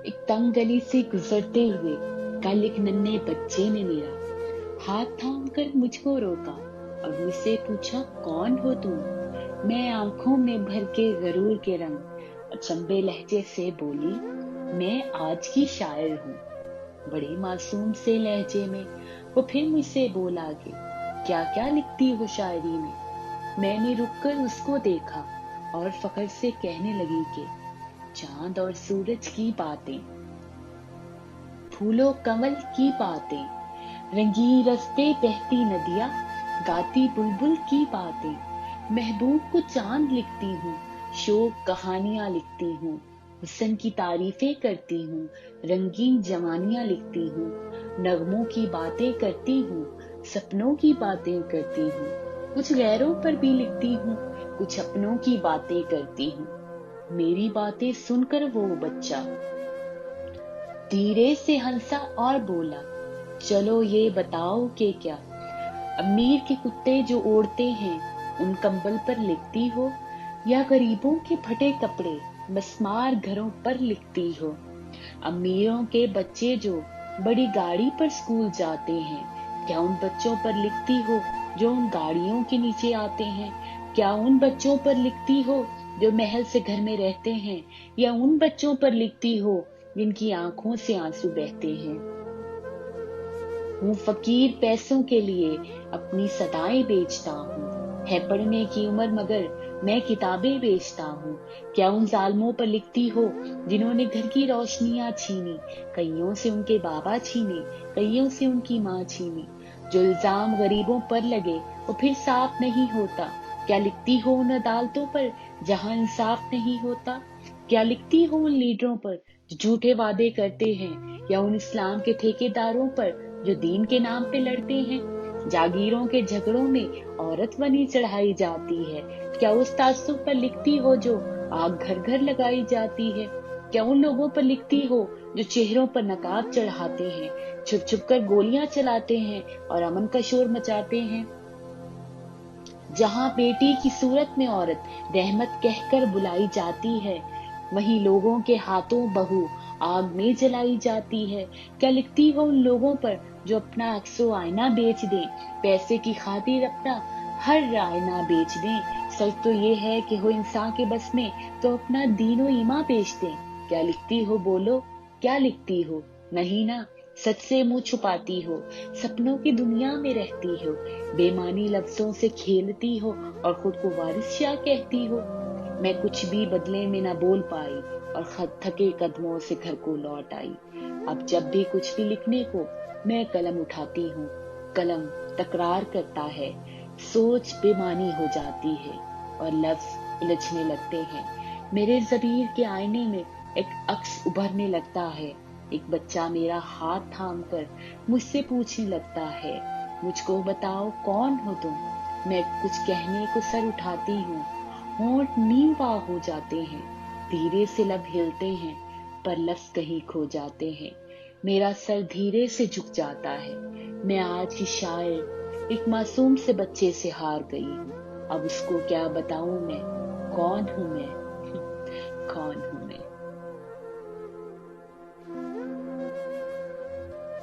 ایک تنگ گلی سے گزرتے ہوئے کل ایک ننھے بچے نے میرا ہاتھ تھام کر مجھ کو روکا اور مجھ سے پوچھا، کون ہو تم؟ میں آنکھوں میں بھر کے غرور کے رنگ اچنبے لہجے سے بولی، میں آج کی شاعر ہوں۔ بڑے معصوم سے لہجے میں وہ پھر مجھ سے بولا کہ کیا کیا لکھتی ہو شاعری میں؟ میں نے رک کر اس کو دیکھا اور فخر سے کہنے لگی کہ چاند اور سورج کی باتیں، پھولوں کمل کی باتیں، رنگی رستے بہتی ندیاں، گاتی بلبل کی باتیں، محبوب کو چاند لکھتی ہوں، شوق کہانیاں لکھتی ہوں، حسن کی تعریفیں کرتی ہوں، رنگین جوانیاں لکھتی ہوں، نغموں کی باتیں کرتی ہوں، سپنوں کی باتیں کرتی ہوں، کچھ غیروں پر بھی لکھتی ہوں، کچھ اپنوں کی باتیں کرتی ہوں۔ میری باتیں سن کر وہ بچہ دھیرے سے ہنسا اور بولا، چلو یہ بتاؤ کہ کیا امیر کے کتے جو اوڑھتے ہیں ان کمبل پر لکھتی ہو، یا غریبوں کے پھٹے کپڑے مسمار گھروں پر لکھتی ہو؟ امیروں کے بچے جو بڑی گاڑی پر اسکول جاتے ہیں، کیا ان بچوں پر لکھتی ہو جو ان گاڑیوں کے نیچے آتے ہیں؟ کیا ان بچوں پر لکھتی ہو جو محل سے گھر میں رہتے ہیں، یا ان بچوں پر لکھتی ہو جن کی آنکھوں سے آنسو بہتے ہیں؟ ہوں فقیر پیسوں کے لیے اپنی صدائیں بیچتا ہوں، ہے پڑھنے کی عمر مگر میں کتابیں بیچتا ہوں۔ کیا ان ظالموں پر لکھتی ہو جنہوں نے گھر کی روشنیاں چھینی، کئیوں سے ان کے بابا چھینے، کئیوں سے ان کی ماں چھینی؟ جو الزام غریبوں پر لگے وہ پھر صاف نہیں ہوتا؟ کیا لکھتی ہو ان عدالتوں پر جہاں انصاف نہیں ہوتا؟ کیا لکھتی ہو ان لیڈروں پر جو جھوٹے وعدے کرتے ہیں، یا ان اسلام کے ٹھیکیداروں پر جو دین کے نام پہ لڑتے ہیں؟ جاگیروں کے جھگڑوں میں عورت بنی چڑھائی جاتی ہے؟ کیا اس تعصب پر لکھتی ہو جو آگ گھر گھر لگائی جاتی ہے؟ کیا ان لوگوں پر لکھتی ہو جو چہروں پر نقاب چڑھاتے ہیں، چھپ چھپ کر گولیاں چلاتے ہیں اور امن کا شور مچاتے ہیں؟ جہاں بیٹی کی صورت میں عورت رحمت کہہ کر بلائی جاتی ہے، وہیں لوگوں کے ہاتھوں بہو آگ میں جلائی جاتی ہے۔ کیا لکھتی ہو ان لوگوں پر جو اپنا عکس و آئینہ بیچ دیں، پیسے کی خاطر اپنا ہر آئینہ بیچ دیں؟ سچ تو یہ ہے کہ ہو انسان کے بس میں تو اپنا دین و ایمان بیچ دیں۔ کیا لکھتی ہو بولو، کیا لکھتی ہو؟ نہیں نا، سچ سے منہ چھپاتی ہو، سپنوں کی دنیا میں رہتی ہو، بے معنی لفظوں سے کھیلتی ہو اور خود کو وارث شاہ کہتی ہو۔ میں کچھ بھی بدلے میں نہ بول پائی اور خط تھکے قدموں سے گھر کو لوٹ آئی۔ اب جب بھی کچھ بھی لکھنے کو میں قلم اٹھاتی ہوں، قلم تکرار کرتا ہے، سوچ بے معنی ہو جاتی ہے اور لفظ الجھنے لگتے ہیں۔ میرے ضمیر کے آئینے میں ایک عکس ابھرنے لگتا ہے، ایک بچہ میرا ہاتھ تھام کر مجھ سے پوچھنے لگتا ہے، مجھ کو بتاؤ کون ہو تم؟ میں کچھ کہنے کو سر اٹھاتی ہوں، ہونٹ نیم پا ہو جاتے ہیں، دھیرے سے لب ہلتے ہیں پر لفظ کہیں کھو جاتے ہیں۔ میرا سر دھیرے سے جھک جاتا ہے۔ میں آج کی شاعر ایک معصوم سے بچے سے ہار گئی ہوں۔ اب اس کو کیا بتاؤں میں، کون ہوں میں؟ کون ہوں؟